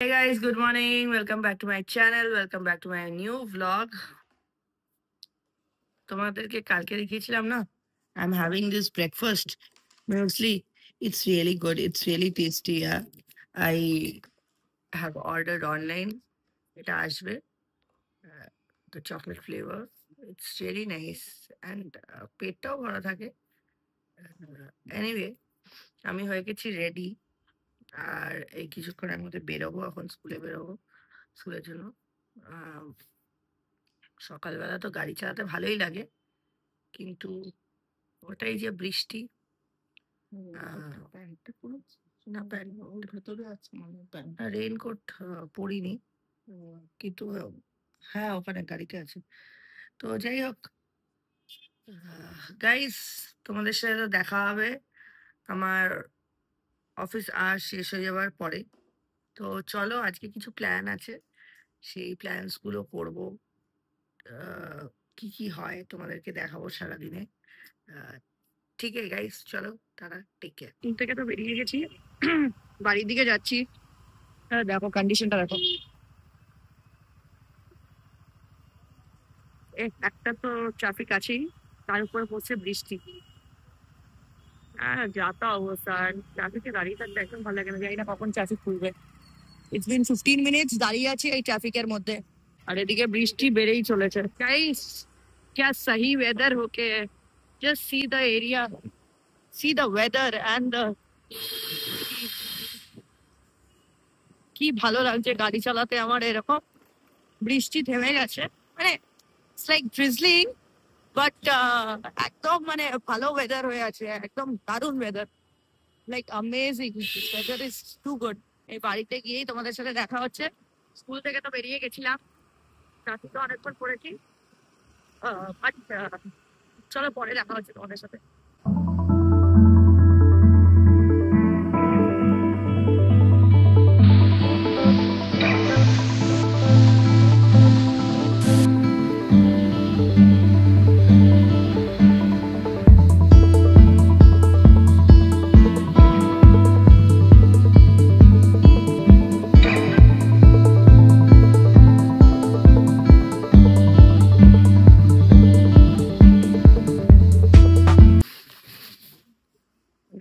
Hey guys, good morning. Welcome back to my channel. Welcome back to my new vlog. তোমাদেরকে কালকে দেখিয়েছিলাম না? I'm having this breakfast muesli. It's really good. It's really tasty. Yeah. I have ordered online. এটা আসবে the chocolate flavor. It's really nice and পেটটাও ভরা থাকে। Anyway, আমি হয়ে গেছি রেডি আর এই কিছুক্ষণের মধ্যে বেরোবো, এখন স্কুলে বেরোবো, স্কুলের জন্য। আহ, সকালবেলা তো গাড়ি চালাতে ভালোই লাগে, কিন্তু ওটাই যে বৃষ্টি। প্যান্টটা পুরো না, প্যান্ট ওর ভেতরে আছে, মানে প্যান্ট রেইনকোট পরিনি, কিন্তু হ্যাঁ ওখানে গাড়িতে আছে। তো যাই হোক গাইস, তোমাদের সাথে তো দেখা হবে আমার অফিস আওয়ার শেষ হয়ে যাওয়ার পরে। তো চলো, আজকে কিছু প্ল্যান আছে, সেই প্ল্যানস গুলো করবো। কি কি হয় তোমাদেরকে দেখাবো সারাদিনে। ঠিক আছে গাইস, চলো তারা, টেক কেয়ার। টিম থেকে তো বেরিয়ে গেছি, বাড়ির দিকে যাচ্ছি। দেখো কন্ডিশনটা দেখো। একটা তো ট্রাফিক আছেই, তার উপরে পড়ছে বৃষ্টি। হ্যাঁ, যাতা অবস্থা। ট্রাফিকে দাঁড়িয়ে থাকতে একদম ভালো লাগে না, জানি না কখন ট্রাফিক খুলবে। ইটস বিন 15 মিনিটস দাঁড়িয়ে আছি এই ট্রাফিকের মধ্যে, আর এদিকে বৃষ্টি বেড়েই চলেছে। গাইস, क्या सही वेदर होके, just see the area, see the weather and the, কি ভালো লাগছে গাড়ি চালাতে আমার এরকম। বৃষ্টি থেমে গেছে, মানে ইটস লাইক ড্রিজলিং, বাট একদম মানে ভালো ওয়েদার হয়ে আছে, একদম দারুণ weather, like amazing. Weather is too good. এই বাড়িতে গিয়েই তোমাদের সাথে দেখা হচ্ছে। স্কুল থেকে তো বেরিয়ে গেছিলাম, ট্রাফিকে অনেকক্ষণ পড়েছি, বাট চলো পরে দেখা হচ্ছে তোমাদের সাথে।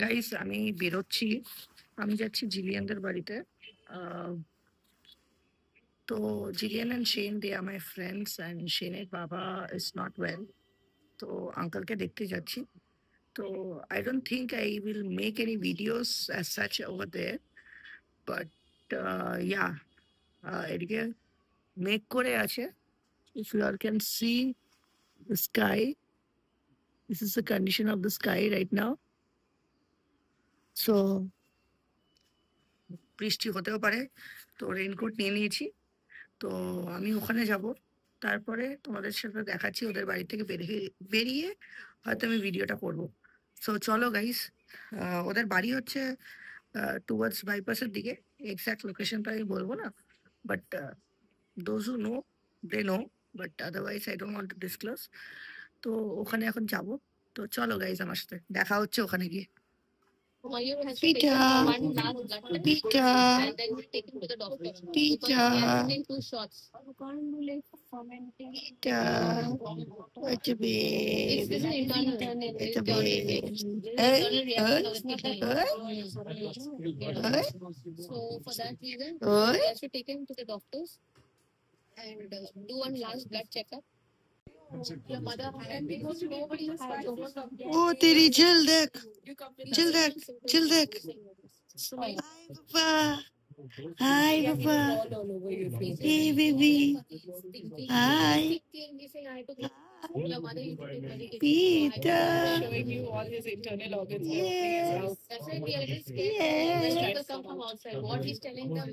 গাইস, আমি বেরোচ্ছি, আমি যাচ্ছি জিলিয়ানদের বাড়িতে। তো Jillian and Sean, they are my friends, and শেনের বাবা ইজ নট ওয়েল, তো আঙ্কেলকে দেখতে যাচ্ছি। তো I don't think I will make any videos as such over there, but yeah, এদিকে মেঘ করে আছে। If you are can see the sky, this is the condition of the sky right now. So বৃষ্টি হতেও পারে, তো raincoat নিয়ে নিয়েছি। তো আমি ওখানে যাব, তারপরে তোমাদের সাথে দেখাচ্ছি। ওদের বাড়ি থেকে বেরিয়ে বেরিয়ে হয়তো আমি ভিডিওটা করব। সো চলো গাইস, ওদের বাড়ি হচ্ছে টুয়ার্ডস বাইপাসের দিকে। এক্স্যাক্ট লোকেশনটা আমি বলবো না, but those who know, they know, but otherwise I don't want to disclose. তো ওখানে এখন যাব। তো চলো গাইস, আমার সাথে দেখা হচ্ছে ওখানে গিয়ে। Mayur has to take Peter, one last blood test Peter, and then we'll take him to the doctor because he has Peter, taken 2 shots. Peter, what a It's babe, this is internal. what a Internal babe. reaction. Hey, Internal reaction of the kidney. hey, So for that reason, hey. he has to take him to the doctors and do one last blood checkup. Your mother had because nobody has Oh, तेरी झिल देख, झिल देख, झिल देख. Hi, Papa. Hi, Papa. Hey, baby. Hi. Your mother used to take medication. Peter. Showing you all his internal organs. Yes. Definitely, I just scared. Yes. When people come from outside, what he's telling them,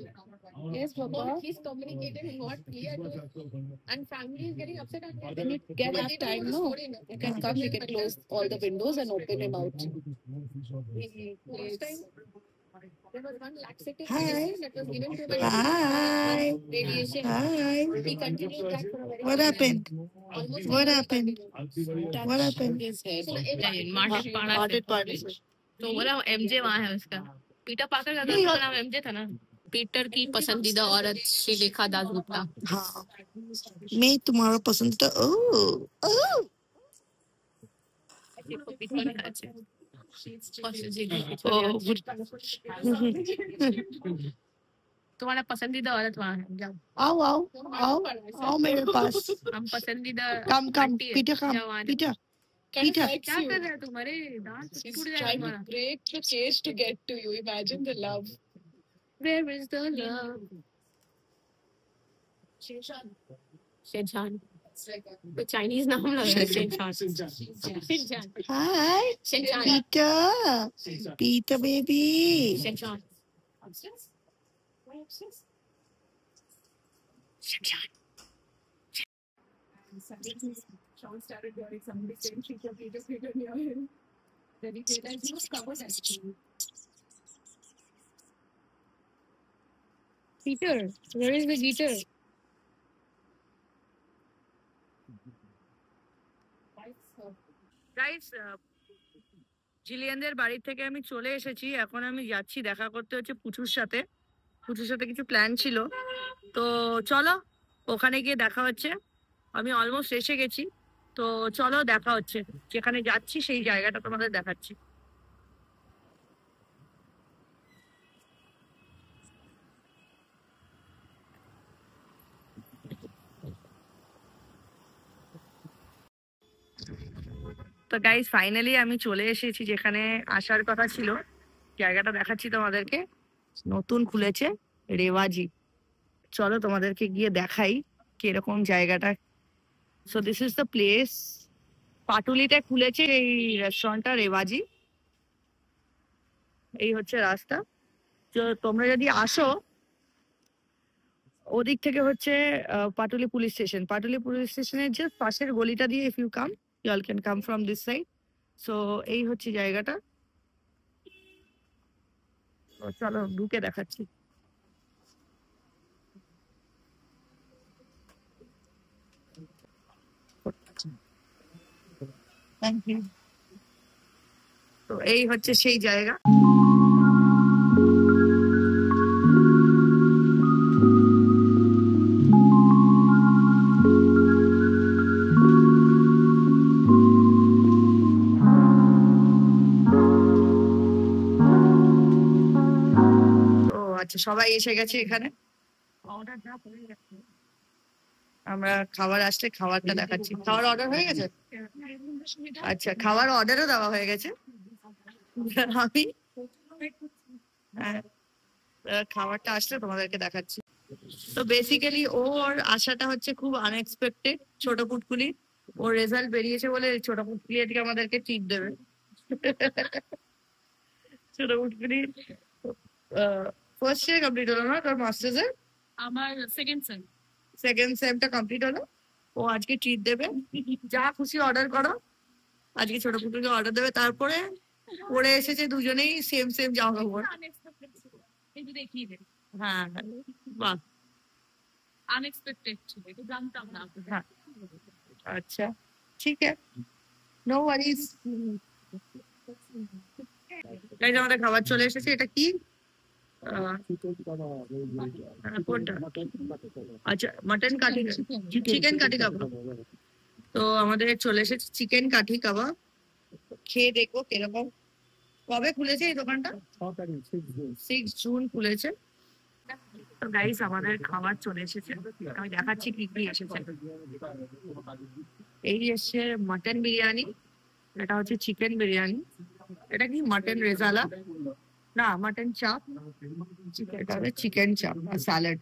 yes, Papa. He's communicated what we are doing, and family is getting upset. And when you get enough time, no, you can come. You can close all the windows and open him out. Last time, there was one laxative Hi. medicine that was given to him. Hi. Radiation. Hi. He continued that for a very What long happened? time. Almost What a year happened? continued. What happened? His head. So, Martin पाड़ा से Market party. तो बोला MJ वहां है उसका। Peter पाकर का नहीं, उसका नाम एमजे था ना। पीटर की पसंदीदा औरत श्रीलेखा दासगुप्ता। हाँ, मैं तुम्हारा पसंदीदा देखो पीटर আছে পাশে যে গিয়ে ओ চলে যাচ্ছে। तुम्हारा पसंदीदा औरत वहाँ है, जाओ। आओ आओ आओ आओ मेरे पास। हम पसंदीदा कम कम आंटी है, पीटर कम जाओ आने। Peter Kind of Peter likes क्या you. कर रहा है तुम्हारे दांत She's टूट जाएगा trying to तुम्हारा। break the cage to get to you. Imagine the love. Where is the love? शेरशान। It's like a कोई चाइनीज नाम लग रहा है शेरशान। शेरशान। हाय शेरशान। पीटर पीटर बेबी शेरशान। upstairs. Why upstairs? शेरशान। And suddenly, Sean started hearing somebody saying, Peter, Peter, Peter near him. Then he realized he was covered actually. Peter, where is the guitar? Guys, জিলিয়ানদের বাড়ি থেকে আমি চলে এসেছি। এখন আমি যাচ্ছি দেখা করতে হচ্ছে পুচুর সাথে। পুচুর সাথে কিছু প্ল্যান ছিল, তো চলো ওখানে গিয়ে দেখা হচ্ছে। আমি অলমোস্ট এসে গেছি, তো চলো দেখা হচ্ছে। যেখানে যাচ্ছি সেই জায়গাটা তোমাদের দেখাচ্ছি। তো গাইস ফাইনালি আমি চলে এসেছি যেখানে আসার কথা ছিল। জায়গাটা দেখাচ্ছি তোমাদেরকে, নতুন খুলেছে রেওয়াজি। চলো তোমাদেরকে গিয়ে দেখাই কিরকম জায়গাটা। So this is the place. পাটুলিতে খুলেছে এই রেস্টুরেন্টটা রেওয়াজি। এই হচ্ছে রাস্তা। তো তোমরা যদি আসো, ওদিক থেকে হচ্ছে Patuli police station. Patuli police স্টেশনের যে পাশের গলিটা দিয়ে if you come, you all can come from this side. So এই হচ্ছে জায়গাটা। তো চলো ঢুকে দেখাচ্ছি। Thank you. তো এই হচ্ছে সেই জায়গা। আচ্ছা, সবাই এসে গেছে এখানে। আমরা খাবার আসলে খাবারটা দেখাচ্ছি। খাবার অর্ডার হয়ে গেছে? আচ্ছা, খাবার অর্ডারও দেওয়া হয়ে গেছে। আমি খাবারটা আসলে তোমাদেরকে দেখাচ্ছি। তো বেসিক্যালি ওর আশাটা হচ্ছে খুব আনএক্সপেক্টেড। ছোট পুটকুলি, ওর রেজাল্ট বেরিয়েছে বলে ছোট পুটকুলি আজকে আমাদেরকে ট্রিট দেবে। ছোট পুটকুলি ফার্স্ট ইয়ার কমপ্লিট হলো না তোর মাস্টার্স এর? আমার সেকেন্ড সেমটা কমপ্লিট হলো। ও আজকে ট্রিট দেবে। যা খুশি অর্ডার করো, আজকে ছোট পুটুকে অর্ডার দেবে। তারপরে পরে এসেছে দুজনেই সেম সেম জামা কাপড়। হ্যাঁ, বাহ, আনএক্সপেক্টেড ছিল, এটা জানতাম না। হ্যাঁ, আচ্ছা ঠিক আছে, নো ওয়ারিজ। গাইস, আমাদের খাবার চলে এসেছে। এটা কি? কোনটা? আচ্ছা, মাটন কাঠি, চিকেন কাঠি কাবাব। তো আমাদের চলে এসেছে চিকেন কাঠি কাবাব। খেয়ে দেখবো কিরকম। কবে খুলেছে এই দোকানটা? 6 জুন খুলেছে। তো গাইস, আমাদের খাবার চলে এসেছে। আমি দেখাচ্ছি কি কি এসেছে। এই এসছে মাটন বিরিয়ানি, এটা হচ্ছে চিকেন বিরিয়ানি, এটা কি মাটন রেজালা না মাটন চাপ, এটা হচ্ছে চিকেন চাপ আর স্যালাড।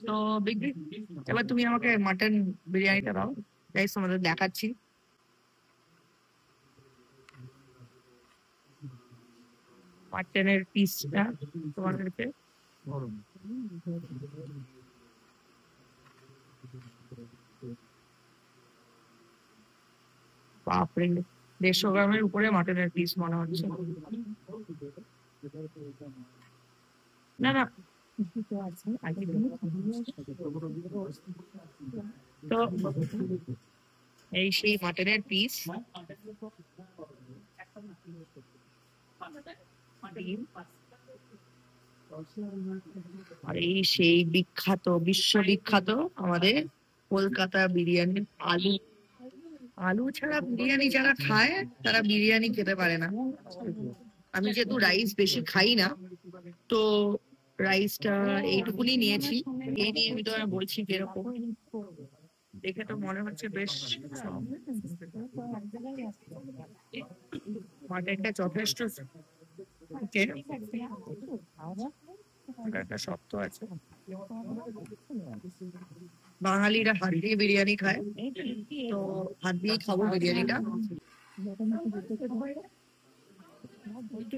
তো বিগ, এবার তুমি আমাকে মাটন বিরিয়ানিটা দাও। গাইস, তোমাদের দেখাচ্ছি। মাটনের পিসটা তোমাদেরকে। বাপরে, 150 গ্রামের উপরে মাটনের পিস মনে হচ্ছে। না না, তো এই সেই মাটনের পিস। আর এই সেই বিখ্যাত, বিশ্ববিখ্যাত আমাদের কলকাতা বিরিয়ানি। আলু, আলু ছাড়া বিরিয়ানি যারা খায় তারা বিরিয়ানি খেতে পারে না। আমি যেহেতু রাইস বেশি খাই না, তো রাইসটা এইটুকুনি নিয়েছি। এই নিয়ে আমি তো বলছি কিরকম, দেখে তো মনে হচ্ছে বেশ মাটনটা যথেষ্ট একটা শক্ত আছে। বাঙালিরা হাত দিয়ে বিরিয়ানি খায়, তো হাত দিয়ে খাবো বিরিয়ানিটা।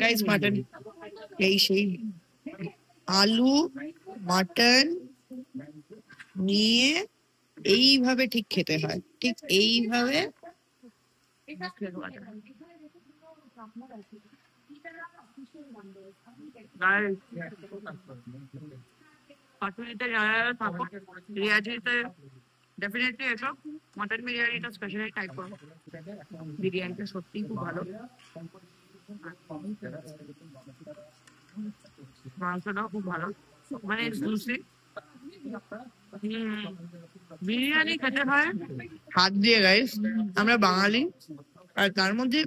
গাইস, মাটন এই সেই আলু মাটন নিয়ে এইভাবে ঠিক খেতে হয়, ঠিক এইভাবে। পাটুলিতে যারা যারা থাকো, রিয়াজিতে ডেফিনেটলি এসব মাটন বিরিয়ানিটা স্পেশালি ট্রাই করো। বিরিয়ানিটা সত্যিই খুব ভালো, মাংসটাও খুব ভালো, মানে জুসি। বিরিয়ানি খেতে হয় হাত দিয়ে গাইস, আমরা বাঙালি। আর তার মধ্যে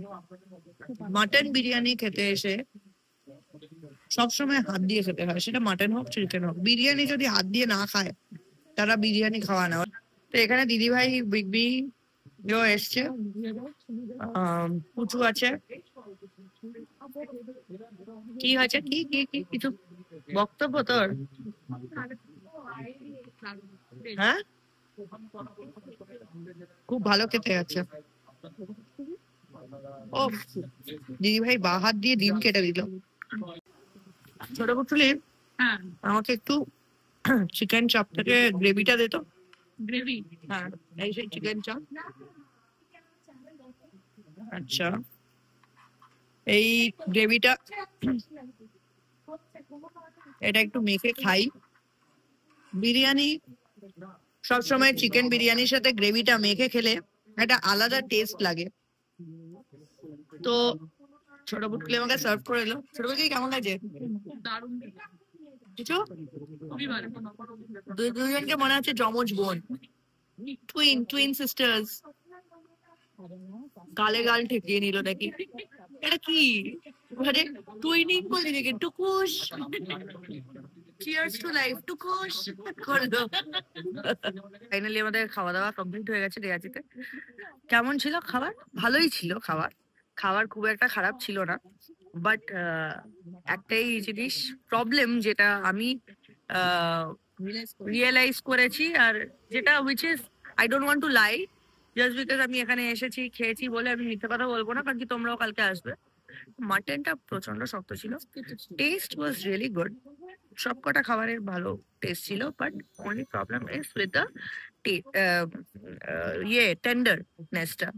মাটন বিরিয়ানি খেতে এসে সবসময় হাত দিয়ে খেতে হয়, সেটা মাটন হোক চিকেন হোক। বিরিয়ানি যদি হাত দিয়ে না খায় তারা বিরিয়ানি খাওয়া না। তো এখানে দিদি ভাই বিগ বি এসছে, পুচু আছে। কি হয়েছে, কি কি কি কিছু বক্তব্য তোর? হ্যাঁ, খুব ভালো খেতে আছে। ও দিদি ভাই বা হাত দিয়ে ডিম কেটে দিল। ছোট পুটুলি, আমাকে একটু চিকেন চপ থেকে গ্রেভিটা দে তো। গ্রেভি? হ্যাঁ, এই সেই চিকেন চপ। আচ্ছা, এই গ্রেভিটা এটা একটু মেখে খাই। বিরিয়ানি সবসময় চিকেন বিরিয়ানির সাথে গ্রেভিটা মেখে খেলে একটা আলাদা টেস্ট লাগে। তো ছোট পুটুলি আমাকে সার্ভ করে এলো। ছোট পুটুলি কেমন লাগছে? কিছু দুজনকে মনে হচ্ছে যমজ বোন, টুইন সিস্টার্স। গালে গাল ঠেকিয়ে নিল নাকি? এটা কি মানে টুইনিং বলি নাকি? টুকুস, চিয়ার্স টু লাইফ, টুকুস করলো। ফাইনালি আমাদের খাওয়া দাওয়া কমপ্লিট হয়ে গেছে রিয়াজিতে। কেমন ছিল খাবার? ভালোই ছিল খাবার, খাবার খুব একটা খারাপ ছিল না। বাট একটাই জিনিস প্রবলেম, যেটা আমি রিয়েলাইজ করেছি, আর যেটা which is I don't want to lie, just because আমি এখানে এসেছি খেয়েছি বলে আমি মিথ্যে কথা বলবো না, কারণ কি তোমরাও কালকে আসবে। মাটনটা প্রচন্ড শক্ত ছিল। টেস্ট ওয়াজ রিয়েলি গুড, সবকটা খাবারের ভালো টেস্ট ছিল। But only problem is with the টেন্ডারনেসটা,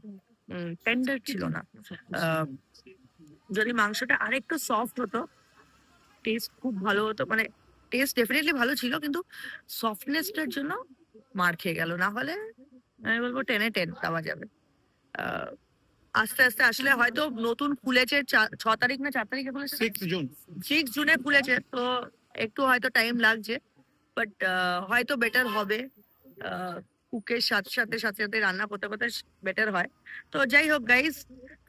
টেন্ডার ছিল না। যদি মাংসটা আরেকটু সফট হতো, টেস্ট খুব ভালো হতো। মানে টেস্ট ডেফিনেটলি ভালো ছিল, কিন্তু সফটনেসটার জন্য মার খেয়ে গেল। না হলে আমি বলবো 10-এ 10 দেওয়া যাবে। আস্তে আস্তে আসলে হয়তো নতুন খুলেছে 6 তারিখ না 4 তারিখে খুলেছে, 6 জুনে খুলেছে, তো একটু হয়তো টাইম লাগছে। বাট হয়তো বেটার হবে, কুকের সাথে সাথে সাথে সাথে রান্না করতে করতে বেটার হয়। তো যাই হোক গাইস,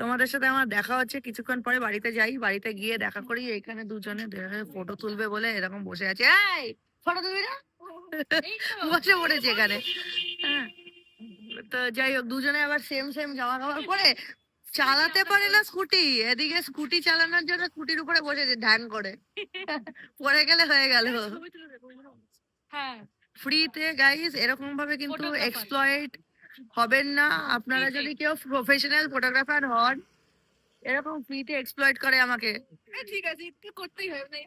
তোমাদের সাথে আমার দেখা হচ্ছে কিছুক্ষণ পরে। বাড়িতে যাই, বাড়িতে গিয়ে দেখা করি। এখানে দুজনে ফটো তুলবে বলে এরকম বসে আছে। এই ফটো তুলবি না? বসে পড়েছে এখানে। হ্যাঁ, তো যাই হোক, দুজনে আবার সেম সেম জামা কাপড় পরে, চালাতে পারে না স্কুটি। এদিকে স্কুটি চালানোর জন্য স্কুটির উপরে বসেছে ধ্যান করে, পড়ে গেলে হয়ে গেল। হ্যাঁ, ফ্রিতে গাইস এরকম ভাবে কিন্তু এক্সপ্লয়েট হবেন না। আপনারা যদি কেউ প্রফেশনাল ফটোগ্রাফার হন, এরকম ফ্রিতে এক্সপ্লয়েট করে আমাকে, ঠিক আছে একটু করতেই হবে।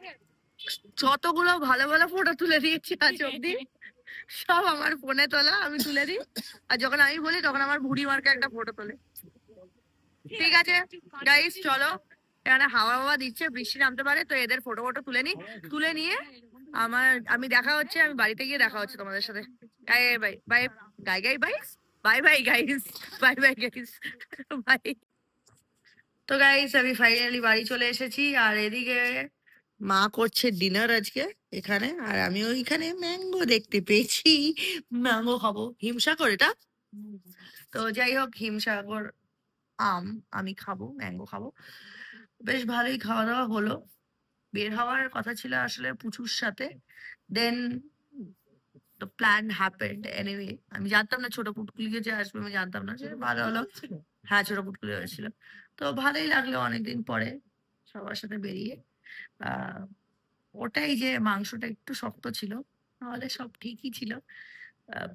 যতগুলো ভালো ভালো ফটো তুলে দিয়েছি আজ অব্দি, সব আমার ফোনে তোলা, আমি তুলে দিই। আর যখন আমি বলি তখন আমার বুড়ি মার্কে একটা ফটো তোলে। ঠিক আছে গাইস, চলো, এখানে হাওয়া হাওয়া দিচ্ছে, বৃষ্টি নামতে পারে, তো এদের ফটো ফটো তুলে নি। তুলে নিয়ে আমি দেখা হচ্ছে, আমি বাড়িতে গিয়ে দেখা হচ্ছে তোমাদের সাথে। Bye bye bye bye bye bye bye guys, bye bye guys, bye. তো গাইস, আমি ফাইনালি বাড়ি চলে এসেছি। আর এদিকে মা করছে ডিনার আজকে এখানে, আর আমি ওইখানে ম্যাঙ্গো দেখতে পেয়েছি, ম্যাঙ্গো খাবো। হিমসাগর এটা, তো যাই হোক হিমসাগর আম আমি খাবো, ম্যাঙ্গো খাবো। বেশ ভালোই খাওয়া দাওয়া হলো। বের হওয়ার কথা ছিল আসলে পুচুর সাথে, দেন দ্য প্ল্যান হ্যাপেন্ড এনিওয়ে। আমি জানতাম না ছোট পুটকুলিকে যে আসবে, আমি জানতাম না, যে ভালো হলো। হ্যাঁ, ছোট পুটকুলি হয়েছিল, তো ভালোই লাগলো অনেকদিন পরে সবার সাথে বেরিয়ে। আহ ওটাই যে মাংসটা একটু শক্ত ছিল, নাহলে সব ঠিকই ছিল।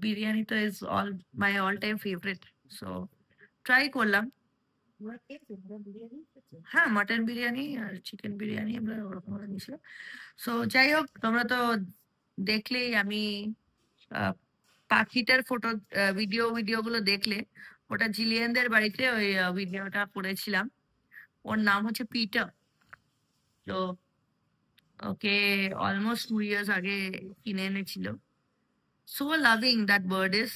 বিরিয়ানি তো is all my all time favourite, so try করলাম। হ্যাঁ, মাটন বিরিয়ানি আর চিকেন বিরিয়ানি আমরা ওরকম ভাবে নিয়েছিলাম। সো যাই হোক, তোমরা তো দেখলেই আমি পাখিটার ফটো ভিডিও গুলো দেখলে। ওটা জিলিয়ানদের বাড়িতে ওই ভিডিওটা করেছিলাম। ওর নাম হচ্ছে পিটার। তো ওকে অলমোস্ট 2 years আগে কিনে এনেছিল। So loving that bird is.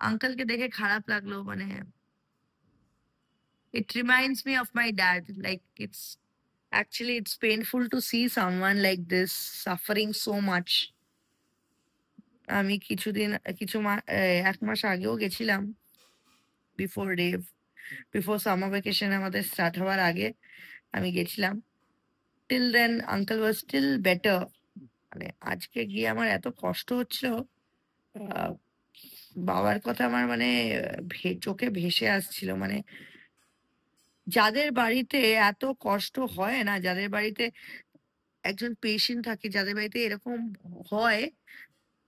আঙ্কেলকে দেখে খারাপ লাগলো, মানে it reminds me of my dad. Like it's painful to see someone like this suffering so much. আমি কিছুদিন কিছু 1 মাস আগেও গেছিলাম, বিফোর সামার ভ্যাকেশন আমাদের স্টার্ট হওয়ার আগে আমি গেছিলাম। Till then uncle was still better. মানে আজকে গিয়ে আমার এত কষ্ট হচ্ছিল, আহ, বাবার কথা আমার মানে চোখে ভেসে আসছিল। মানে যাদের বাড়িতে এত কষ্ট হয় না, যাদের বাড়িতে একজন পেশেন্ট থাকে, যাদের বাড়িতে এরকম হয়,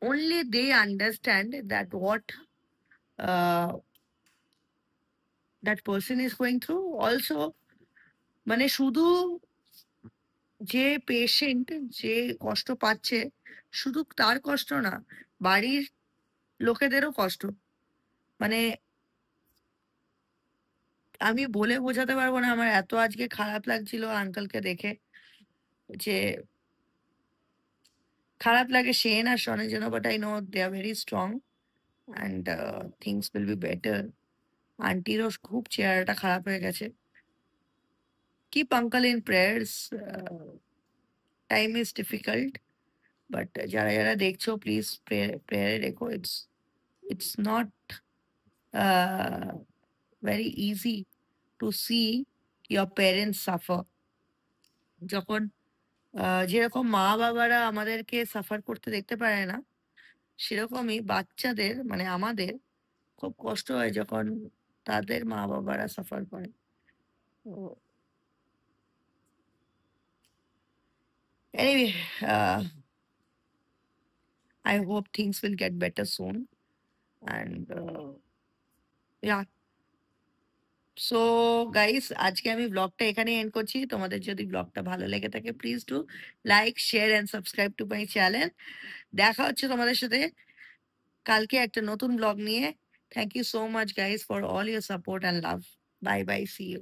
only they understand that what that person is going through also। মানে শুধু যে পেশেন্ট যে কষ্ট পাচ্ছে, শুধু তার কষ্ট না, বাড়ির লোকেদেরও কষ্ট। মানে আমি বলে বোঝাতে পারবো না, আমার এত আজকে খারাপ লাগছিল আঙ্কেলকে দেখে, যে খারাপ লাগে শেন আর শনের জন্য, but I know they are very strong and things will be better. আন্টিরও খুব চেহারাটা খারাপ হয়ে গেছে। Keep uncle in prayers. Time is difficult, but যারা যারা দেখছো প্লিজ প্রেয়ারে রেখো। It's not very easy to see your parents suffer. যখন যেরকম মা বাবারা আমাদেরকে সাফার করতে দেখতে পারে না, সেরকমই বাচ্চাদের মানে আমাদের খুব কষ্ট হয় যখন তাদের মা বাবারা সাফার করে। Anyway, I hope things will get better soon. And yeah. So guys, আজকে আমি ব্লগটা এখানে এন্ড করছি। তোমাদের যদি ব্লগটা ভালো লেগে থাকে, please do like, share and subscribe to my channel. দেখা হচ্ছে তোমাদের সাথে কালকে একটা নতুন ব্লগ নিয়ে। Thank you so much guys for all your support and love. Bye bye, see you.